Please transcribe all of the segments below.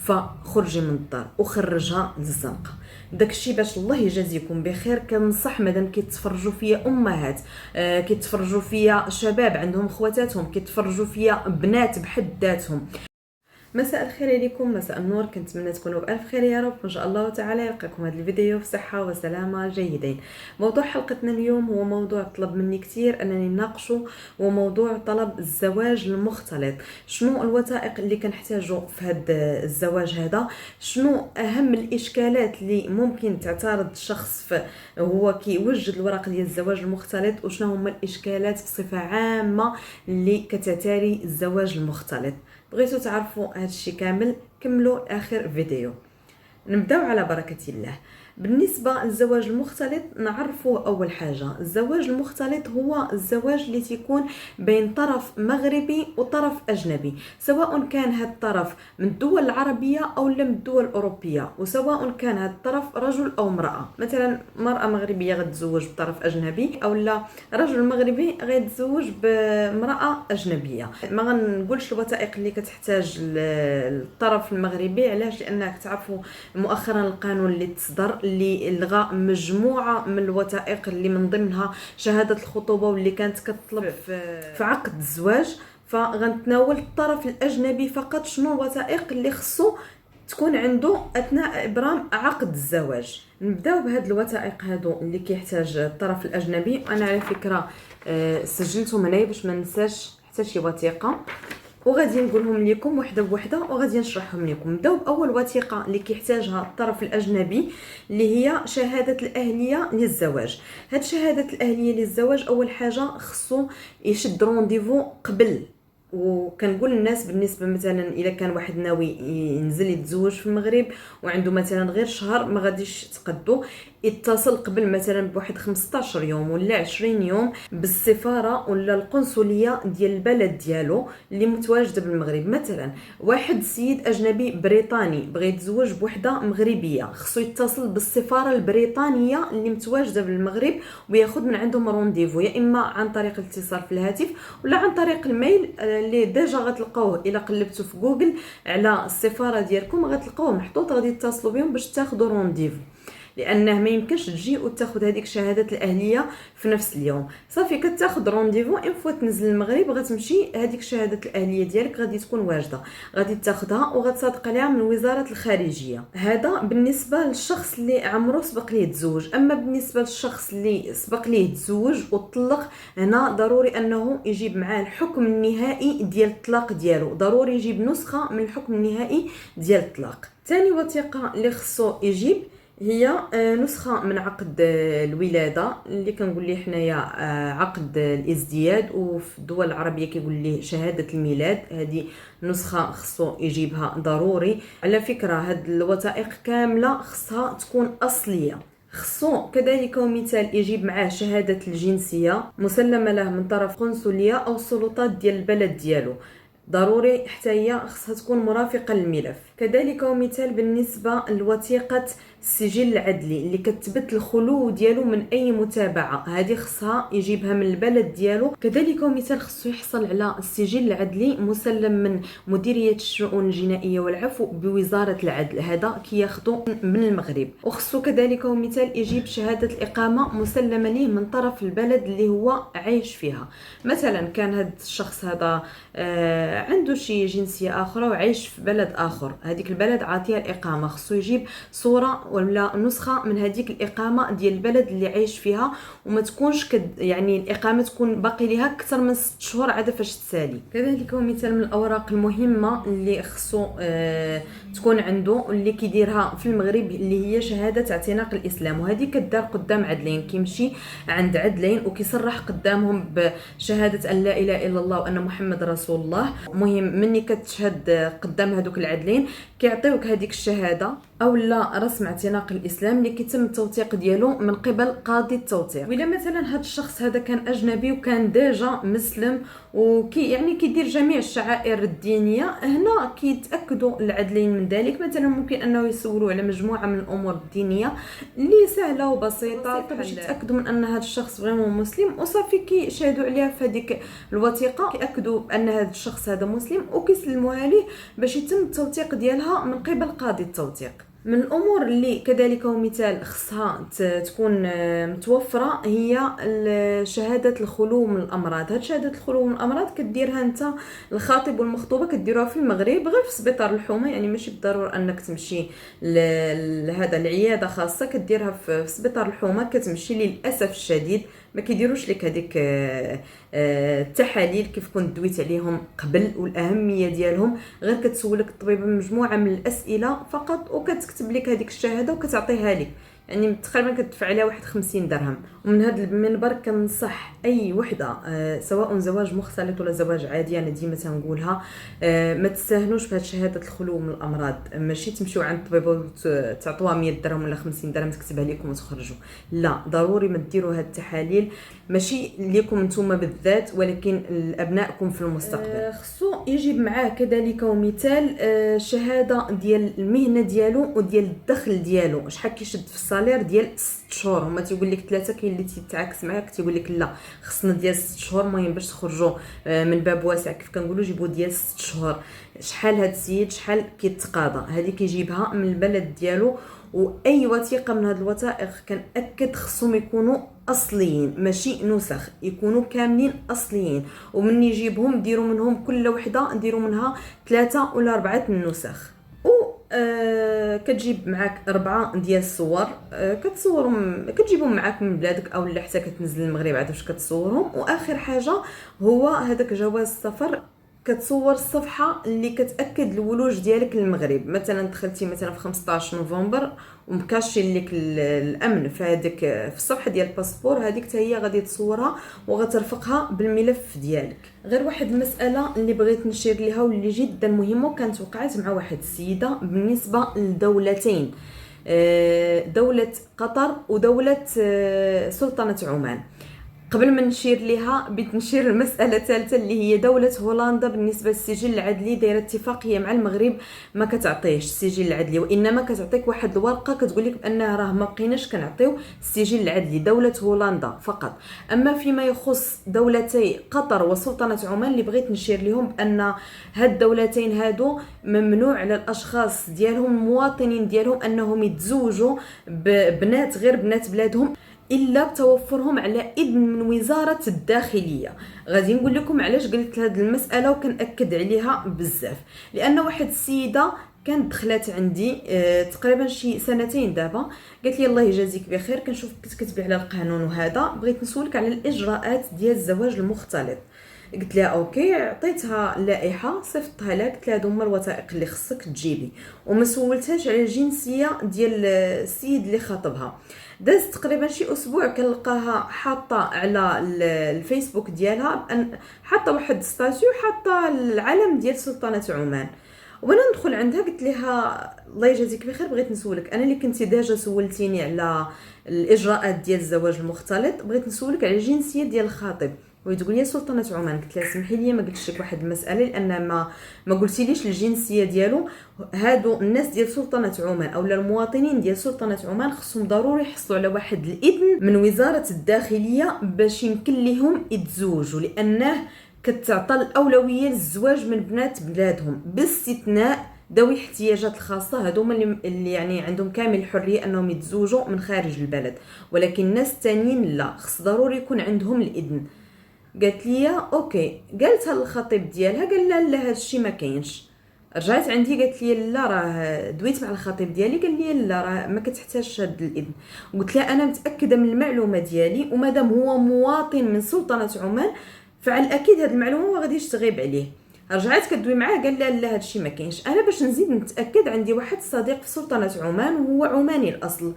فخرجي من الدار وخرجها للزنقه. داكشي باش الله يجازيكم بخير. كنصح مادام كيتفرجوا فيا امهات، كيتفرجوا فيا شباب عندهم خواتاتهم، كيتفرجوا فيا بنات بحد ذاتهم. مساء الخير عليكم، مساء النور. كنتمنى تكونوا بالف خير يا رب، ان شاء الله تعالى يلقاكم هذا الفيديو في صحه وسلامه جيدين. موضوع حلقتنا اليوم هو موضوع طلب مني كثير انني نناقشه، وموضوع طلب الزواج المختلط. شنو الوثائق اللي كنحتاجو في هذا الزواج هذا؟ شنو اهم الاشكالات اللي ممكن تعترض الشخص هو كيوجد الورق ديال الزواج المختلط، وشنو هما الاشكالات بصفه عامه اللي كتعتري الزواج المختلط؟ بغيتو تعرفوا هادشي كامل كملوا لاخر فيديو. نبداو على بركه الله. بالنسبه للزواج المختلط نعرفوا اول حاجه، الزواج المختلط هو الزواج اللي تيكون بين طرف مغربي وطرف اجنبي، سواء كان هذا الطرف من الدول العربيه او من الدول الاوروبيه، وسواء كان هذا الطرف رجل او امراه. مثلا مراه مغربيه غتزوج بطرف اجنبي، او لا رجل مغربي غيتزوج بامراه اجنبيه. ما غنقولش الوثائق اللي كتحتاج الطرف المغربي، علاش؟ لانك تعرفوا مؤخرا القانون اللي تصدر اللي الغى مجموعه من الوثائق اللي من ضمنها شهاده الخطوبه، واللي كانت كتطلب في عقد الزواج. فغنتناول الطرف الاجنبي فقط شنو الوثائق اللي خصو تكون عنده اثناء ابرام عقد الزواج. نبداو بهاد الوثائق هادو اللي كيحتاج الطرف الاجنبي. انا على فكره سجلتهم هنايا باش ما ننساش حتى شي وثيقه، وغادي نقولهم لكم وحده بوحده وغادي نشرحهم لكم. نبداو باول وثيقه اللي كيحتاجها الطرف الاجنبي، اللي هي شهاده الاهليه للزواج. هاد شهاده الاهليه للزواج اول حاجه خصو يشد رونديفو قبل. وكنقول للناس بالنسبه مثلا اذا كان واحد ناوي ينزل يتزوج في المغرب وعنده مثلا غير شهر، ما غاديش تقدو، يتصل قبل مثلا بواحد 15 يوم ولا 20 يوم بالسفاره ولا القنصليه ديال البلد ديالو اللي متواجده بالمغرب. مثلا واحد سيد اجنبي بريطاني بغى يتزوج بوحده مغربيه، خصو يتصل بالسفاره البريطانيه اللي متواجده بالمغرب وياخذ من عندهم رونديفو، يا اما عن طريق الاتصال في الهاتف ولا عن طريق الميل اللي ديجا غتلقاوه الا قلبتوا في جوجل على السفاره ديالكم، غتلقاوه محطوط، غادي تتصلوا بهم باش تاخذوا رونديفو. لانه ما يمكنش تجي وتاخذ هذيك شهاده الاهليه في نفس اليوم. صافي كتاخذ رونديفو، ان فوا تنزل المغرب غتمشي هذيك شهاده الاهليه ديالك غادي تكون واجده، غادي تاخذها وغتصادق عليها من وزاره الخارجيه. هذا بالنسبه للشخص اللي عمره سبق ليه يتزوج. اما بالنسبه للشخص اللي سبق ليه يتزوج وطلق، هنا ضروري انه يجيب معاه الحكم النهائي ديال الطلاق ديالو، ضروري يجيب نسخه من الحكم النهائي ديال الطلاق. ثاني وثيقه اللي خصو يجيب هي نسخه من عقد الولاده، اللي كنقول ليه حنايا عقد الازدياد، وفي الدول العربيه كيقول ليه شهاده الميلاد. هذه نسخه خصو يجيبها ضروري. على فكره هاد الوثائق كامله خصها تكون اصليه. خصو كذلك ومثال يجيب معاه شهاده الجنسيه مسلمه له من طرف قنصليه او السلطات ديال البلد ديالو، ضروري حتى هي خصها تكون مرافقه للملف. كذلك ومثال بالنسبه لوثيقه السجل العدلي اللي كتثبت الخلو ديالو من اي متابعه، هذه خصها يجيبها من البلد ديالو. كذلك ومثال خصو يحصل على السجل العدلي مسلم من مديريه الشؤون الجنائيه والعفو بوزاره العدل، هذا كياخذوا من المغرب. وخصو كذلك ومثال يجيب شهاده الاقامه مسلمه ليه من طرف البلد اللي هو عايش فيها. مثلا كان هذا الشخص هذا عنده شي جنسيه اخرى وعايش في بلد اخر، هذيك البلد عاطيه الاقامه، خصو يجيب صوره ولا نسخه من هذيك الاقامه ديال البلد اللي عايش فيها، وما تكونش يعني الاقامه تكون باقي ليها اكثر من 6 شهور عاد فاش تسالي. كذلك مثال من الاوراق المهمه اللي خصو تكون عنده واللي كيديرها في المغرب، اللي هي شهاده اعتناق الاسلام، وهذه كدار قدام عدلين، كيمشي عند عدلين وكيصرح قدامهم بشهاده ان لا اله الا الله وان محمد رسول الله. مهم مني كتشهد قدام هذوك العدلين كيعطيوك هذيك الشهاده او لا رسم اعتناق اعتناق الاسلام اللي كيتم التوثيق ديالو من قبل قاضي التوثيق. ولا مثلا هذا الشخص هذا كان اجنبي وكان ديجا مسلم يعني كيدير جميع الشعائر الدينيه، هنا كيتاكدوا العدلين من ذلك. مثلا ممكن انه يسولوا على مجموعه من الامور الدينيه اللي سهله وبسيطه باش يتاكدوا من ان هذا الشخص فريمون مسلم، وصافي كيشهدوا عليها في هذيك الوثيقه، كياكدوا ان هذا الشخص هذا مسلم وكيسلموها ليه باش يتم التوثيق ديالها من قبل قاضي التوثيق. من الامور اللي كذلك ومثال خصها تكون متوفره هي شهاده الخلو من الامراض. هاد شهاده الخلو من الامراض كديرها انت الخاطب والمخطوبه، كديروها في المغرب غير في سبيطار الحومه، يعني ماشي بالضروره انك تمشي لهذا العياده خاصه، كديرها في سبيطار الحومه. كتمشي للاسف الشديد ما كيديروش لك هذيك التحاليل كيف كنت دويت عليهم قبل، والاهميه ديالهم غير كتسولك الطبيبه مجموعه من الاسئله فقط وكتكتب لك هذيك الشهاده وكتعطيها لك، يعني تقريبا كتدفع عليها واحد 50 درهم. ومن هذا المنبر كنصح اي وحده سواء زواج مختلط ولا زواج عادي، انا ديما تنقولها ما تستهنوش بهذه شهاده الخلو من الامراض. ماشي تمشيو عند الطبيب وتعطوها 100 درهم ولا 50 درهم تكتبها لكم وتخرجوا، لا، ضروري ما ديروا هذه التحاليل، ماشي ليكم نتوما بالذات ولكن لابنائكم في المستقبل. خصو يجيب معاه كذلك ومثال شهاده ديال المهنه ديالو وديال الدخل ديالو، شحال كيشد في الصالير ديال 6 شهور. هما تيقول لك 3، كاين اللي تيتعاكس معاك تيقول لك لا خصنا ديال 6 شهور. المهم باش تخرجوا من باب واسع كيف كنقولوا جيبوا ديال 6 شهور. شحال هاد السيد شحال كيتقاضى، هذه كيجيبها من البلد ديالو. واي وثيقه من هاد الوثائق كنأكد خصهم يكونوا اصليين ماشي نسخ، يكونوا كاملين اصليين. ومن يجيبهم ديروا منهم كل وحده ديروا منها 3 ولا 4 النسخ. كتجيب معاك 4 ديال الصور، كتصورهم كتجيبهم معاك من بلادك او لا حتى كتنزل المغرب عاد باش كتصورهم. واخر حاجه هو هذاك جواز السفر، كتصور الصفحه اللي كتاكد الولوج ديالك للمغرب. مثلا دخلتي مثلا في 15 نوفمبر ومكاشين لك الامن في هذيك في الصفحه ديال الباسبور، هذيك حتى هي غادي تصورها وغترفقها بالملف ديالك. غير واحد المساله اللي بغيت نشير ليها واللي جدا مهمه وكانت وقعت مع واحد السيده بالنسبه لدولتين، دوله قطر ودوله سلطنه عمان. قبل ما نشير ليها بغيت نشير المساله الثالثه اللي هي دوله هولندا. بالنسبه للسجل العدلي دايره اتفاقيه مع المغرب، ما كتعطيش السجل العدلي، وانما كتعطيك واحد الورقه كتقول لك بانها راه ما بقيناش كنعطيو السجل العدلي دوله هولندا فقط. اما فيما يخص دولتي قطر وسلطنه عمان اللي بغيت نشير لهم بان هاد الدولتين هادو ممنوع على الاشخاص ديالهم المواطنين ديالهم انهم يتزوجوا ببنات غير بنات بلادهم الا بتوفرهم على اذن من وزاره الداخليه. غادي نقول لكم علاش قلت هذه المساله وكنأكد عليها بزاف، لان واحد السيده كانت دخلت عندي تقريبا شي 2 سنين دابا، قالت لي الله يجازيك بخير كنشوفك كتكتبي على القانون وهذا، بغيت نسولك على الاجراءات ديال الزواج المختلط. قلت لها اوكي، عطيتها اللائحه صيفطتها لها، قلت لها هادو هما الوثائق اللي خصك تجيبي، وما سولتهاش على الجنسيه ديال السيد اللي خاطبها. داز تقريبا شي اسبوع كنلقاها حاطه على الفيسبوك ديالها حاطه واحد ستاتيو حاطه العلم ديال سلطنه عمان. وانا ندخل عندها قلت لها الله يجازيك بخير، بغيت نسولك انا اللي كنتي ديجا سولتيني على الاجراءات ديال الزواج المختلط، بغيت نسولك على الجنسيه ديال الخاطب. وتقول لي سلطنه عمان. قلت لها سمحي لي ما قلتش لك واحد المساله، لان ما قلتيليش الجنسيه ديالو. هادو الناس ديال سلطنه عمان اولا المواطنين ديال سلطنه عمان خصهم ضروري يحصلوا على واحد الاذن من وزاره الداخليه باش يمكن لهم يتزوجوا، لانه كتعطى الاولويه للزواج من بنات بلادهم باستثناء ذوي الاحتياجات الخاصه. هذوما اللي يعني عندهم كامل الحريه انهم يتزوجوا من خارج البلد، ولكن الناس الثانيين لا، خص ضروري يكون عندهم الاذن. قالت لي اوكي، قالتها للخطيب ديالها قال لها لا هذا الشيء ما كاينش. رجعت عندي قالت لي لا راه دويت مع الخطيب ديالي قال لي لا راه ما كتحتاجش هذا الاذن. وقلت لها انا متاكده من المعلومه ديالي، ومادام هو مواطن من سلطنه عمان فعلى اكيد هذه المعلومه ما غاديش تغيب عليه. رجعت كدوي معاه قال لها لا هذا الشيء ما كاينش. انا باش نزيد نتاكد عندي واحد الصديق في سلطنه عمان وهو عماني الاصل،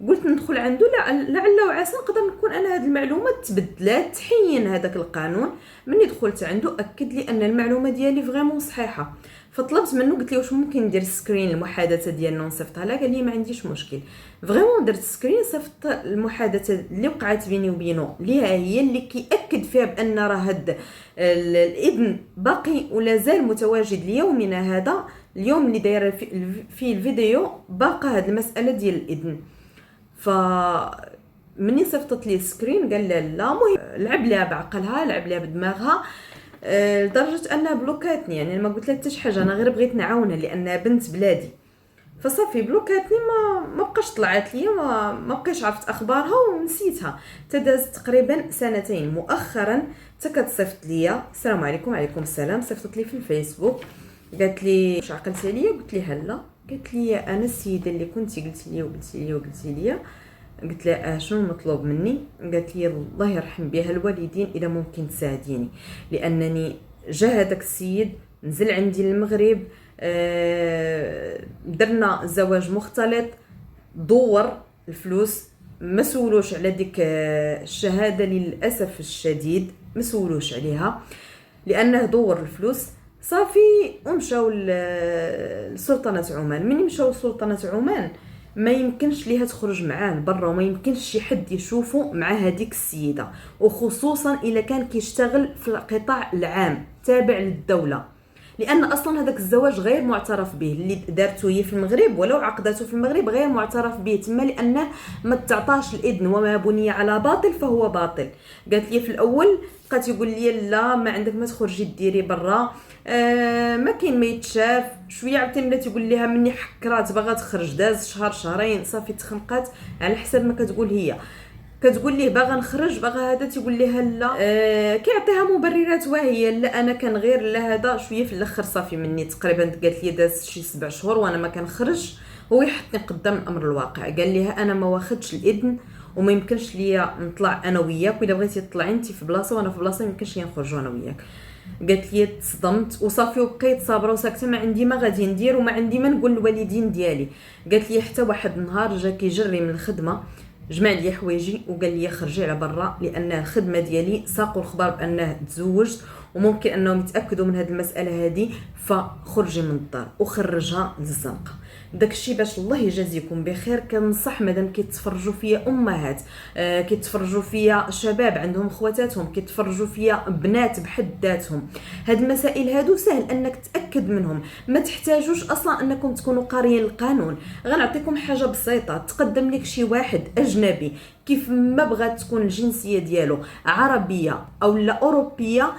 قلت ندخل عنده لعل وعسى نقدر نكون انا هذه المعلومه تبدلات تحين هذاك القانون. مني دخلت عنده اكد لي ان المعلومه ديالي فريمون صحيحه. فطلبت منه، قلت له واش ممكن ندير سكرين المحادثه ديالنا ونصيفطها لها؟ قال لي ما عنديش مشكل. فريمون درت سكرين، صيفط المحادثه اللي وقعت بيني وبينه ليها هي اللي كيأكد فيها بان راه هاد الاذن باقي ولا زال متواجد ليومنا هذا. اليوم اللي دايره فيه الفيديو باقا هاد المساله ديال الاذن. ف مني صيفطت لي سكرين قال لا مهم، لعب ليها بعقلها، لعب ليها بدماغها، لدرجه انها بلوكاتني. يعني ما قلت لها حتى شي حاجه، انا غير بغيت نعاونها لانها بنت بلادي. فصافي بلوكاتني، ما بقاش طلعت لي، ما بقيتش عرفت اخبارها ونسيتها. تداز تقريبا سنتين مؤخرا كتصيفط ليا السلام عليكم. وعليكم السلام. صيفطت لي في الفيسبوك، قالت لي واش عقلتي عليا؟ قلت لها لا. قالت لي انا السيده اللي كنتي قلتي لي. قلت لها شنو المطلوب مني؟ قالت لي الله يرحم بها الوالدين اذا ممكن تساعديني، لانني جا هذاك السيد نزل عندي للمغرب، درنا زواج مختلط، دور الفلوس، ما سولوش على ديك الشهاده للاسف الشديد، ما سولوش عليها لانه دور الفلوس. صافي ومشاو لسلطنه عمان. مني مشاو لسلطنه عمان ما يمكنش ليها تخرج معاه لبرا، وما يمكنش شي حد يشوفه مع هذيك السيده، وخصوصا الا كان كيشتغل في القطاع العام تابع للدوله، لان اصلا هذاك الزواج غير معترف به. اللي دارته هي في المغرب ولو عقدته في المغرب غير معترف به تما، لانه ما تعطاش الاذن، وما بني على باطل فهو باطل. قالت لي في الاول بقات يقول لي لا ما عندك، ما تخرجي ديري برا، ما كاين ما يتشاف. شويه عاوتاني بدات يقول لها مني حكرات باغا تخرج، داز شهر شهرين صافي تخنقات على حسب ما كتقول هي. كتقول ليه باغا نخرج باغا هذا، تيقول لها لا، كيعطيها مبررات واهيه. لا انا كان غير لا هذا. شويه في الاخر صافي مني تقريبا قالت لي داز شي 7 شهور وانا ما كنخرج، هو يحطني قدام الامر الواقع. قال لها انا ما واخدش الاذن وما يمكنش ليا نطلع انا وياك، والا بغيتي تطلعي انت في بلاصه وانا في بلاصه ما يمكنش ليا نخرجوا انا وياك. قالت لي تصدمت وصافي وبقيت صابره وساكته، ما عندي ما غادي ندير وما عندي ما نقول للوالدين ديالي. قالت لي حتى واحد النهار جا كيجري من الخدمه، جمع لي حوايجي وقال لي خرجي على برا، لان الخدمه ديالي ساقوا الخبر بانه تزوجت وممكن انهم يتاكدوا من هذه المساله هذه، فخرجي من الدار. وخرجها للزنقه. داكشي باش الله يجازيكم بخير. كنصح مادام كيتفرجوا فيا امهات، كيتفرجوا فيا شباب عندهم خواتاتهم، كيتفرجوا فيا بنات بحد ذاتهم، هاد المسائل هادو سهل انك تاكد منهم، ما تحتاجوش اصلا انكم تكونوا قاريين القانون. غنعطيكم حاجه بسيطه، تقدم لك شي واحد اجنبي كيف ما بغات تكون الجنسيه ديالو عربيه او لا اوروبيه،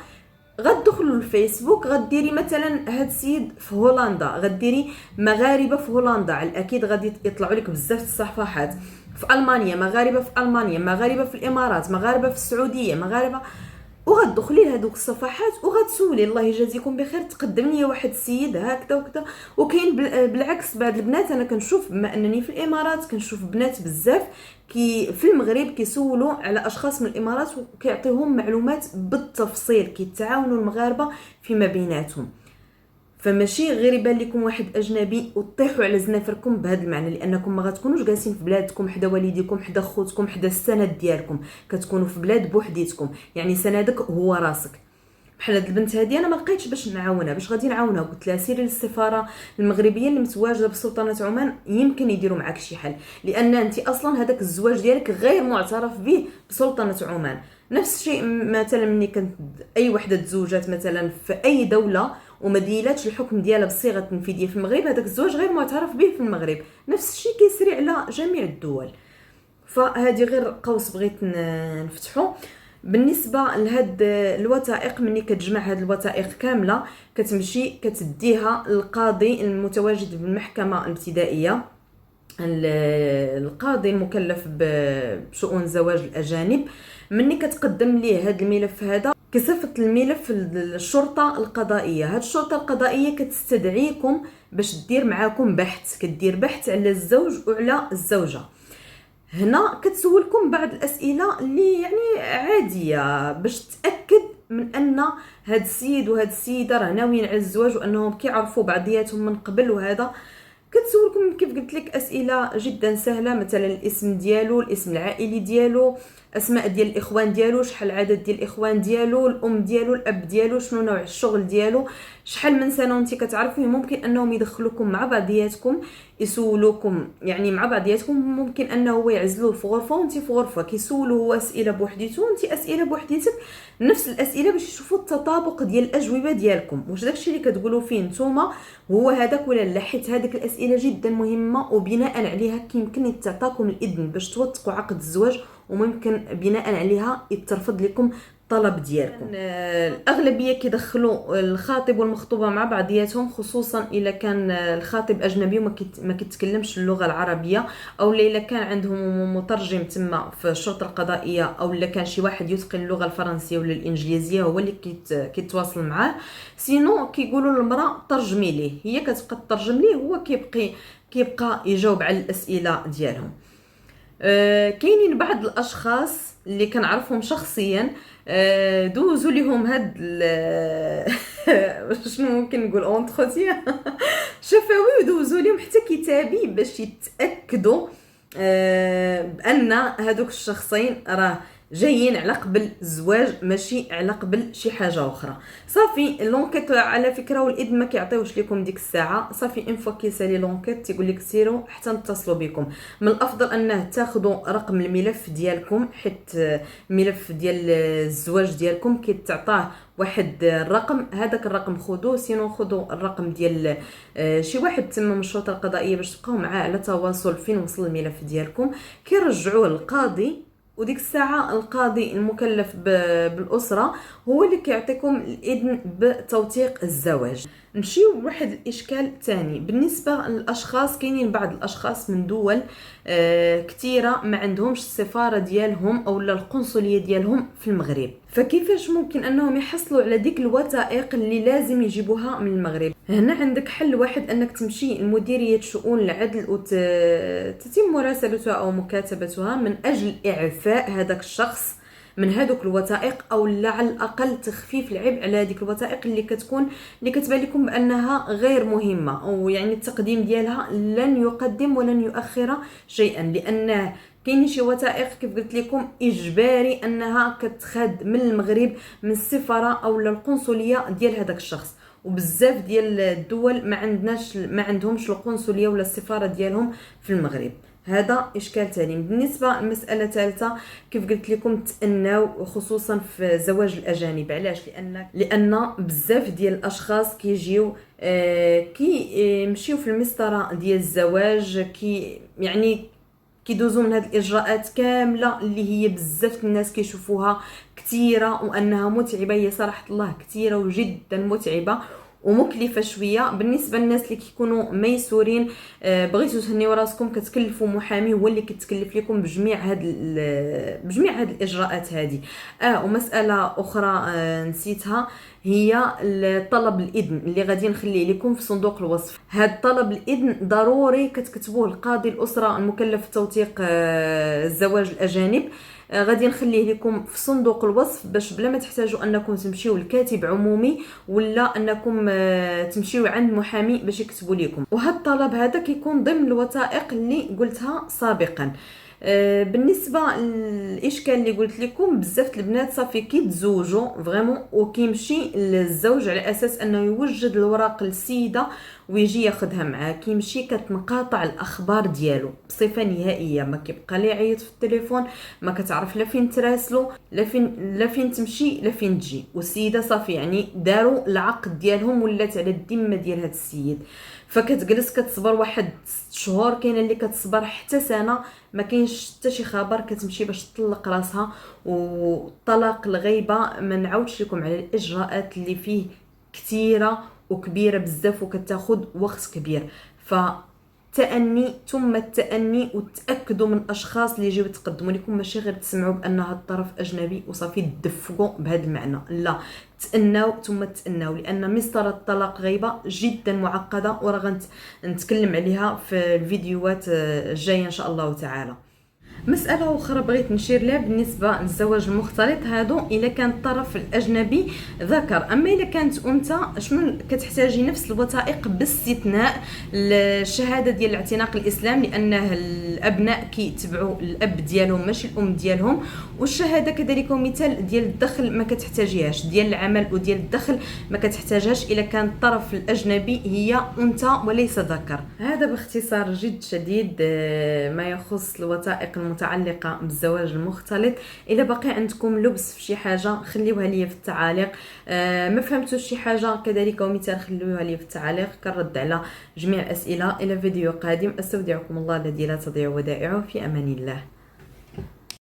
غتدخلوا الفيسبوك غديري مثلا هاد السيد في هولندا، غديري مغاربه في هولندا، على الاكيد غادي يطلعوا لك بزاف الصفحات. في المانيا مغاربه، في المانيا مغاربه، في الامارات مغاربه، في السعوديه مغاربه، وغتدخلي لهذوك الصفحات وغتسولي الله يجازيكم بخير تقدم لي واحد السيد هكذا وكذا. وكاين بالعكس بعض البنات انا كنشوف، بما انني في الامارات كنشوف بنات بزاف في المغرب كيسولوا على اشخاص من الامارات وكيعطيهم معلومات بالتفصيل، كيتعاونوا المغاربه فيما بيناتهم. فماشي غير يبان لكم واحد اجنبي وتطيحوا على زنافركم بهذا المعنى، لانكم ما غتكونوش جالسين في بلادكم حدا والديكم حدا خوتكم حدا السند ديالكم، كتكونوا في بلاد بوحديتكم. يعني سندك هو راسك. بحال هاد البنت هادي انا ما لقيتش باش نعاونها، باش غادي نعاونها قلت لها سيري للسفاره المغربيه اللي متواجده بسلطنه عمان، يمكن يديروا معك شي حل، لان انت اصلا هذاك الزواج ديالك غير معترف به بسلطنه عمان. نفس الشيء مثلا ملي كانت اي وحده تزوجات مثلا في اي دوله وما ديلاتش الحكم ديالها بالصيغه التنفيذيه في المغرب، هذاك الزواج غير معترف به في المغرب. نفس الشيء كيسري على جميع الدول. فهذه غير قوس بغيت نفتحه. بالنسبه لهاد الوثائق، مني كتجمع هاد الوثائق كامله كتمشي كتديها للقاضي المتواجد بالمحكمه الابتدائيه، القاضي المكلف بشؤون زواج الاجانب. مني كتقدم ليه هاد الملف هذا كصيفط الملف للشرطه القضائيه. هاد الشرطه القضائيه كتستدعيكم باش دير معاكم بحث، كدير بحث على الزوج وعلى الزوجه. هنا كتسولكم بعض الاسئله اللي يعني عاديه باش تاكد من ان هاد السيد وهاد السيده راه ناويين على الزواج وانهم كيعرفوا بعضياتهم من قبل. وهذا كتسولكم كيف قلت لك اسئله جدا سهله، مثلا الاسم ديالو، الاسم العائلي ديالو، اسماء ديال الاخوان ديالو، شحال العدد ديال الاخوان ديالو، الام ديالو، الاب ديالو، شنو نوع الشغل ديالو، شحال من سنه وانت كتعرفيه. ممكن انهم يدخلوكم مع بعضياتكم يسولوكم يعني مع بعضياتكم، ممكن انه هو يعزلوه في غرفه وانت في غرفه، كيسولوا هو اسئله بوحديته وانت اسئله بوحديتك، نفس الاسئله باش يشوفوا التطابق ديال الاجوبه ديالكم، واش داكشي اللي كتقولوا فيه نتوما هو هذاك ولا لا. حيت هذيك الاسئله جدا مهمه، وبناء عليها كيمكن يتعطاكم الاذن باش توثقوا عقد الزواج، وممكن بناء عليها يترفض لكم الطلب ديالكم. الاغلبيه كيدخلوا الخاطب والمخطوبه مع بعضياتهم، خصوصا الا كان الخاطب اجنبي وما كيتكلمش اللغه العربيه، او الا كان عندهم مترجم تما في الشرطه القضائيه، او الا كان شي واحد يتقن اللغه الفرنسيه ولا الانجليزيه هو اللي كيتواصل معاه. سينو كيقولوا للمراه ترجمي ليه، هي كتبقى تترجم ليه، هو كيبقى يجاوب على الاسئله ديالهم. كاينين بعض الاشخاص اللي كنعرفهم شخصيا دوزوا لهم هاد شنو ممكن نقول اونتروتيان شفوي، ودوزوا لهم حتى كتابي باش يتاكدوا بان هادوك الشخصين راه جايين على قبل الزواج، ماشي على قبل شي حاجه اخرى. صافي لونكيت على فكره، والاذن ما كيعطيوش لكم ديك الساعه. صافي ان فوا كيسالي لونكيت تيقول لك سيروا حتى نتصلوا بكم. من الافضل انه تاخذوا رقم الملف ديالكم، حيت الملف ديال الزواج ديالكم كيتعطاه واحد الرقم، هذاك الرقم خذوه. سينو خذوا الرقم ديال شي واحد تما من الشرطه القضائيه باش تبقاو معاه على تواصل فين وصل الملف ديالكم. كيرجعوه للقاضي، وديك الساعه القاضي المكلف بالاسره هو اللي كيعطيكم الاذن بتوثيق الزواج. نمشيو لواحد الاشكال ثاني بالنسبه للاشخاص. كاينين بعض الاشخاص من دول كثيره ما عندهمش السفاره ديالهم او القنصليه ديالهم في المغرب، فكيفاش ممكن انهم يحصلوا على ديك الوثائق اللي لازم يجيبوها من المغرب؟ هنا عندك حل واحد، انك تمشي لمديريه شؤون العدل وتتم مراسلتها او مكاتبتها من اجل اعفاء هذاك الشخص من هذوك الوثائق، او لا على الاقل تخفيف العبء على هذيك الوثائق اللي كتبان لكم بانها غير مهمه، او يعني التقديم ديالها لن يقدم ولن يؤخر شيئا، لانه كاين شي وثائق كيف قلت لكم اجباري انها كتخاد من المغرب، من السفاره او القنصليه ديال هذاك الشخص. وبزاف ديال الدول ما عندهمش القنصليه ولا السفاره ديالهم في المغرب. هذا اشكال ثاني. بالنسبه لمساله ثالثه، كيف قلت لكم تأناو خصوصا في زواج الاجانب. علاش؟ لان بزاف ديال الاشخاص كيجيو يمشيو في المسطره ديال الزواج، يعني كيدوزوا من هذه الاجراءات كامله اللي هي بزاف الناس كيشوفوها كثيره وانها متعبه. هي صراحه الله كثيره وجدا متعبه ومكلفه شويه. بالنسبه للناس اللي كيكونوا ميسورين، بغيتوا تهنيوا راسكم كتكلفوا محامي هو اللي كيتكلف لكم بجميع هاد الاجراءات هذه. ومساله اخرى نسيتها، هي طلب الاذن اللي غادي نخليه لكم في صندوق الوصف. هاد طلب الاذن ضروري كتكتبوه لقاضي الاسره المكلف بتوثيق الزواج الاجانب. غادي نخليه لكم في صندوق الوصف باش بلا ما تحتاجوا انكم تمشيو لكاتب عمومي ولا انكم تمشيو عند محامي باش يكتبوا لكم. وهذا الطلب هذا كيكون ضمن الوثائق اللي قلتها سابقا. بالنسبه للاشكال اللي قلت لكم، بزاف البنات صافي كيتزوجوا فريمون وكيمشي للزوج على اساس انه يوجد الوراق للسيده ويجي ياخذها معاه، كيمشي كتنقطع الاخبار ديالو بصفه نهائيه، ما كيبقى لي يعيط في التليفون، ما كتعرف لا فين تراسلو لا فين تمشي لا فين تجي. والسيده صافي يعني داروا العقد ديالهم ولات على الذمه ديال هذا السيد، فكتجلس كتصبر واحد 6 شهور، كاينه اللي كتصبر حتى سنه، ما كاينش حتى شي خبر، كتمشي باش تطلق راسها. وطلاق الغيبه ما نعاودش لكم على الاجراءات اللي فيه كثيره وكبيره بزاف وكتاخذ وقت كبير. فتأني ثم التأني، وتأكدوا من الاشخاص اللي يجيو يتقدموا لكم، ماشي غير تسمعوا بان هذا الطرف اجنبي وصافي تدفقوا بهذا المعنى، لا، تأناو ثم تأناو، لان مسطره الطلاق غيبه جدا معقده وراه نتكلم عليها في الفيديوهات الجايه ان شاء الله تعالى. مسألة أخرى بغيت نشير لها بالنسبة للزواج المختلط، هادو إلا كان الطرف الأجنبي ذكر. أما إلا كانت أنثى شنو كتحتاجي نفس الوثائق باستثناء الشهادة ديال الاعتناق الإسلام، لأنه الأبناء كيتبعوا الأب ديالهم ماشي الأم ديالهم، والشهادة كذلك مثال ديال الدخل ما كتحتاجيهاش، ديال العمل وديال الدخل ما كتحتاجهاش إلا كان الطرف الأجنبي هي أنثى وليس ذكر. هذا باختصار جد شديد ما يخص الوثائق المتعلقة بالزواج المختلط. إلا باقي عندكم لبس في شي حاجة خليوها لي في التعاليق، ما فهمتوش شي حاجة كذلك ومثال خليوها لي في التعاليق، كنرد على جميع الأسئلة. إلى فيديو قادم، أستودعكم الله الذي لا تضيع ودائعه، في أمان الله.